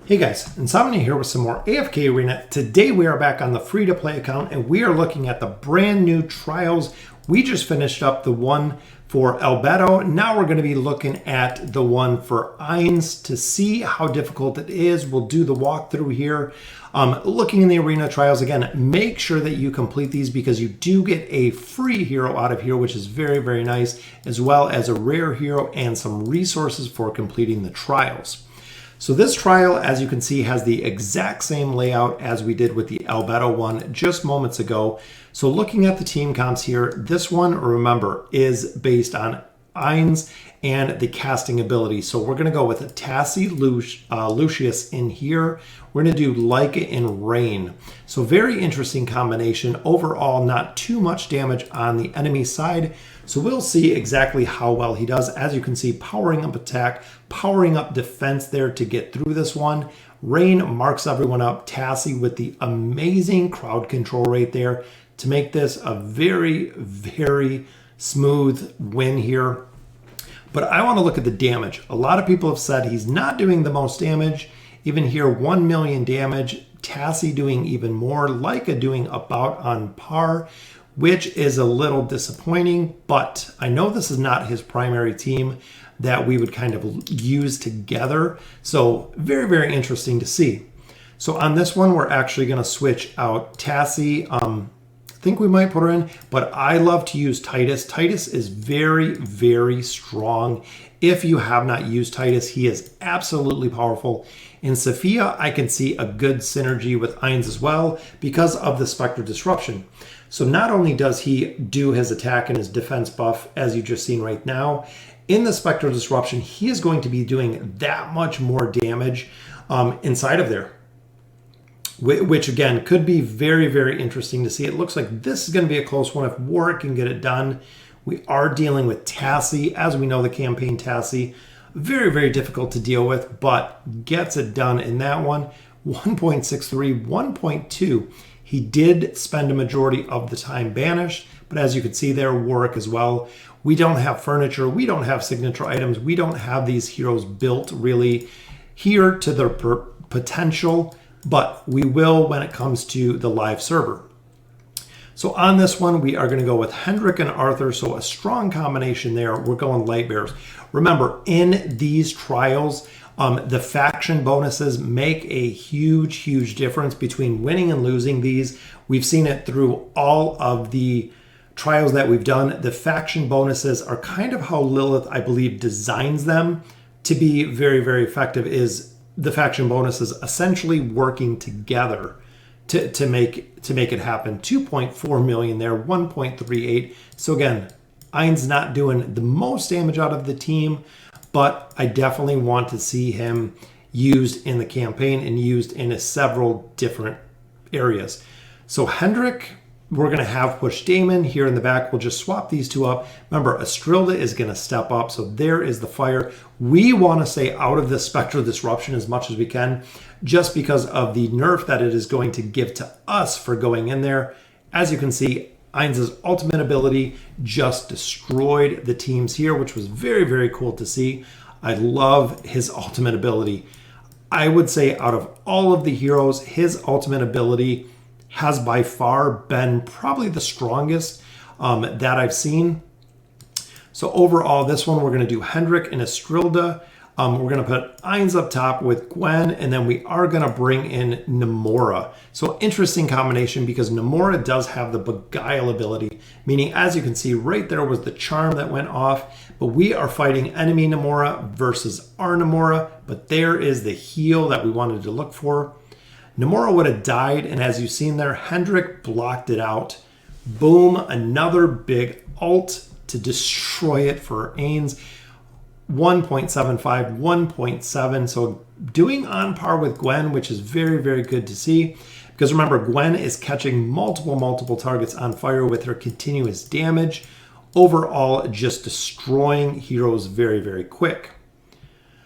Hey guys, Insomnia here with some more AFK Arena. Today we are back on the free-to-play account and we are looking at the brand new trials. We just finished up the one for Albedo. Now we're going to be looking at the one for Ainz to see how difficult it is. We'll do the walkthrough here. Looking in the arena trials, again, make sure that you complete these because you do get a free hero out of here, which is very, very nice, as well as a rare hero and some resources for completing the trials. So this trial, as you can see, has the exact same layout as we did with the Albedo one just moments ago. So looking at the team comps here, this one, remember, is based on Ainz and the casting ability. So we're going to go with a Tassi Lucius in here. We're going to do Leica in Rain. So very interesting combination. Overall, not too much damage on the enemy side. So we'll see exactly how well he does. As you can see, powering up attack, powering up defense there to get through this one. Rain marks everyone up. Tassi with the amazing crowd control rate there to make this a very, very smooth win here. But I want to look at the damage. A lot of people have said he's not doing the most damage. Even here, 1 million damage. Tassi doing even more. Leica doing about on par, which is a little disappointing. But I know this is not his primary team that we would kind of use together. So very, very interesting to see. So on this one, we're actually going to switch out Tassi. I think we might put her in, but I love to use Titus. Titus is very, very strong. If you have not used Titus, he is absolutely powerful. In Sophia, I can see a good synergy with Ainz as well because of the Spectre Disruption. So not only does he do his attack and his defense buff, as you just seen right now, in the Spectre Disruption, he is going to be doing that much more damage inside of there. Which again could be very, very interesting to see. It looks like this is going to be a close one if Warwick can get it done. We are dealing with Tassi. As we know, the campaign Tassi, very, very difficult to deal with, but gets it done in that one. 1.63, 1.2. He did spend a majority of the time banished, but as you can see there, Warwick as well. We don't have furniture. We don't have signature items. We don't have these heroes built really here to their potential. But we will when it comes to the live server. So on this one, we are going to go with Hendrik and Arthur. So a strong combination there. We're going light bearers. Remember, in these trials, the faction bonuses make a huge, huge difference between winning and losing these. We've seen it through all of the trials that we've done. The faction bonuses are kind of how Lilith, I believe, designs them to be very, very effective. Is the faction bonuses essentially working together to make it happen. 2.4 million there, 1.38. So again, Ainz not doing the most damage out of the team, but I definitely want to see him used in the campaign and used in several different areas. So Hendrik, we're going to have push Damon here in the back. We'll just swap these two up. Remember, Astrilda is going to step up. So there is the fire. We want to stay out of this Spectral Disruption as much as we can, just because of the nerf that it is going to give to us for going in there. As you can see, Ainz's ultimate ability just destroyed the teams here, which was very, very cool to see. I love his ultimate ability. I would say out of all of the heroes, his ultimate ability has by far been probably the strongest that I've seen. So overall, this one we're going to do Hendrik and Astrilda. We're going to put Ainz up top with Gwen, and then we are going to bring in Namora. So interesting combination because Namora does have the Beguile ability, meaning as you can see right there was the charm that went off, but we are fighting enemy Namora versus our Namora, but there is the heal that we wanted to look for. Namora would have died, and as you've seen there, Hendrik blocked it out. Boom, another big ult to destroy it for Ainz. 1.75, 1.7, so doing on par with Gwen, which is very, very good to see. Because remember, Gwen is catching multiple targets on fire with her continuous damage. Overall, just destroying heroes very, very quick.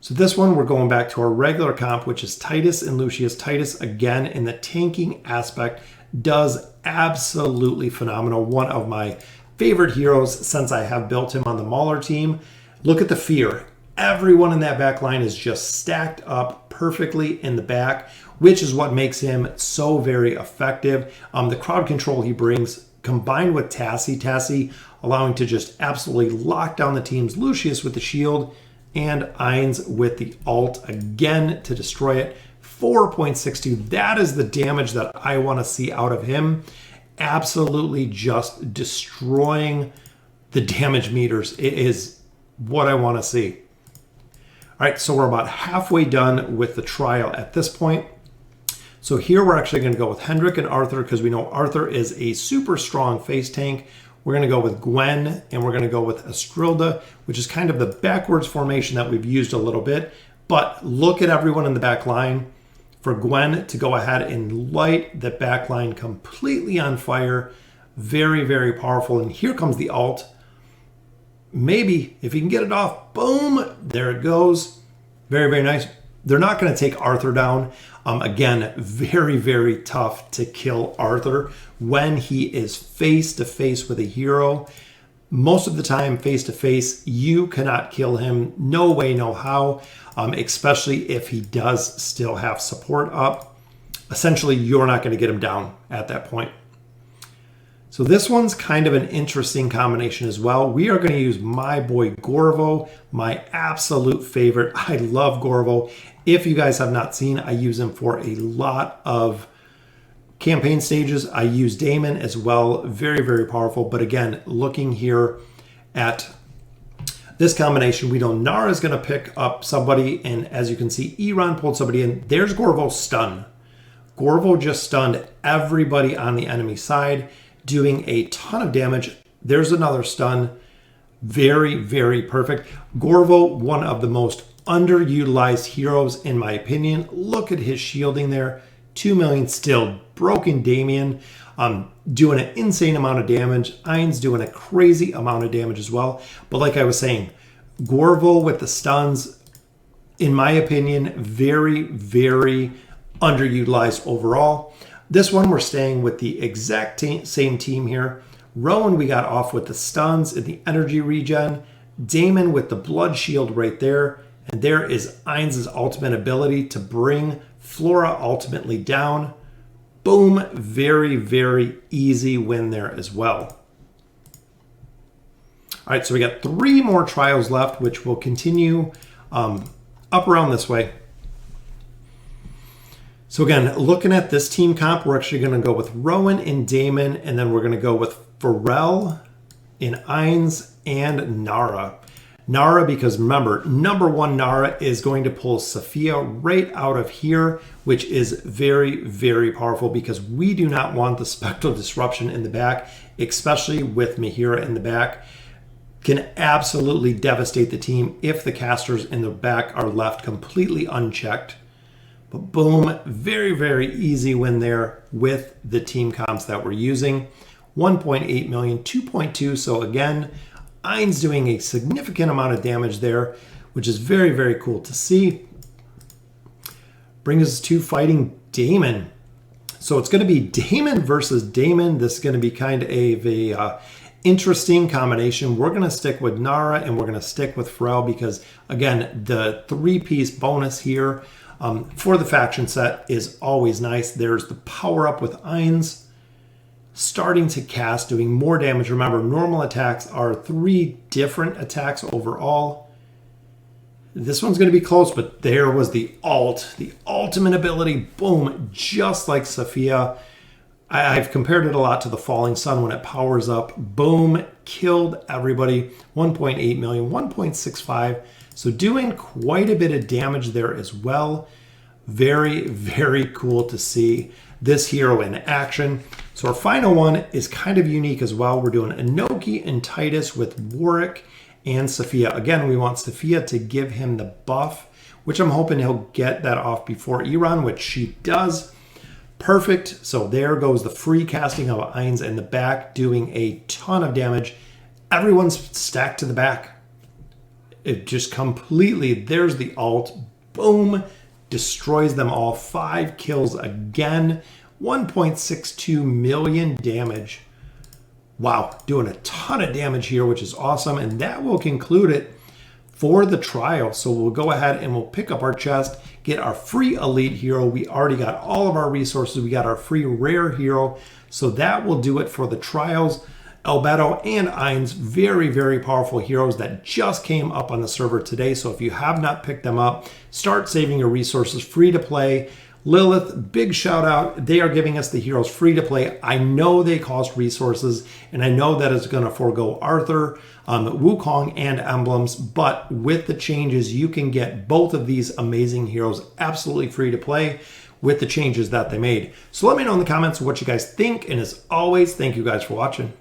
So this one, we're going back to our regular comp, which is Titus and Lucius. Titus, again, in the tanking aspect, does absolutely phenomenal. One of my favorite heroes since I have built him on the Mauler team. Look at the fear. Everyone in that back line is just stacked up perfectly in the back, which is what makes him so very effective. The crowd control he brings, combined with Tassie allowing to just absolutely lock down the teams. Lucius with the shield and Ainz with the ult again to destroy it. 4.62. That is the damage that I want to see out of him. Absolutely just destroying the damage meters. It is what I want to see. All right, so we're about halfway done with the trial at this point. So here we're actually going to go with Hendrik and Arthur because we know Arthur is a super strong face tank. We're going to go with Gwen and we're going to go with Estrilda, which is kind of the backwards formation that we've used a little bit. But look at everyone in the back line. For Gwen to go ahead and light the back line completely on fire. Very, very powerful. And here comes the ult. Maybe if you can get it off, boom, there it goes. Very, very nice. They're not going to take Arthur down. Again, very, very tough to kill Arthur when he is face to face with a hero. Most of the time, face to face, you cannot kill him. No way, no how, especially if he does still have support up. Essentially, you're not going to get him down at that point. So this one's kind of an interesting combination as well. We are going to use my boy Gorvo, my absolute favorite. I love Gorvo. If you guys have not seen, I use him for a lot of campaign stages. I use Damon as well. Very, very powerful. But again, looking here at this combination, we know Nara is going to pick up somebody. And as you can see, Iran pulled somebody in. There's Gorvo's stun. Gorvo just stunned everybody on the enemy side, doing a ton of damage. There's another stun. Very, very perfect. Gorvo, one of the most underutilized heroes in my opinion. Look at his shielding there. 2 million still. Broken Damien doing an insane amount of damage. Ainz doing a crazy amount of damage as well. But like I was saying, Gorvo with the stuns, in my opinion, very, very underutilized overall. This one, we're staying with the exact same team here. Rowan, we got off with the stuns in the energy regen. Damon with the blood shield right there. And there is Ainz's ultimate ability to bring Flora ultimately down. Boom. Very, very easy win there as well. All right, so we got 3 more trials left, which will continue up around this way. So again, looking at this team comp, we're actually going to go with Rowan and Damon, and then we're going to go with Pharrell in Ainz and Nara. Nara, because remember, #1 Nara is going to pull Sophia right out of here, which is very, very powerful because we do not want the Spectral Disruption in the back, especially with Mihira in the back. Can absolutely devastate the team if the casters in the back are left completely unchecked. But boom, very, very easy win there with the team comps that we're using. 1.8 million, 2.2. So again, Ainz doing a significant amount of damage there, which is very, very cool to see. Brings us to fighting Damon. So it's going to be Damon versus Damon. This is going to be kind of a interesting combination. We're going to stick with Nara and we're going to stick with Pharrell because, again, the 3-piece bonus here for the faction set is always nice. There's the power up with Ainz. Starting to cast, doing more damage. Remember, normal attacks are 3 different attacks overall. This one's going to be close, but there was the ult, the ultimate ability. Boom, just like Sophia. I've compared it a lot to the Falling Sun when it powers up. Boom, killed everybody. 1.8 million, 1.65. So doing quite a bit of damage there as well. Very, very cool to see this hero in action. So our final one is kind of unique as well. We're doing Inoki and Titus with Warwick and Sophia. Again, we want Sophia to give him the buff, which I'm hoping he'll get that off before Iran, which she does. Perfect. So there goes the free casting of Ainz in the back, doing a ton of damage. Everyone's stacked to the back. It just completely, there's the ult. Boom. Destroys them all. 5 kills again. 1.62 million damage. Wow, doing a ton of damage here, which is awesome. And that will conclude it for the trial. So we'll go ahead and we'll pick up our chest, get our free elite hero. We already got all of our resources. We got our free rare hero. So that will do it for the trials. Albedo and Ainz, very, very powerful heroes that just came up on the server today. So if you have not picked them up, start saving your resources, free to play. Lilith, big shout out. They are giving us the heroes free to play. I know they cost resources, and I know that it's going to forego Arthur, Wukong, and emblems, but with the changes, you can get both of these amazing heroes absolutely free to play with the changes that they made. So let me know in the comments what you guys think, and as always, thank you guys for watching.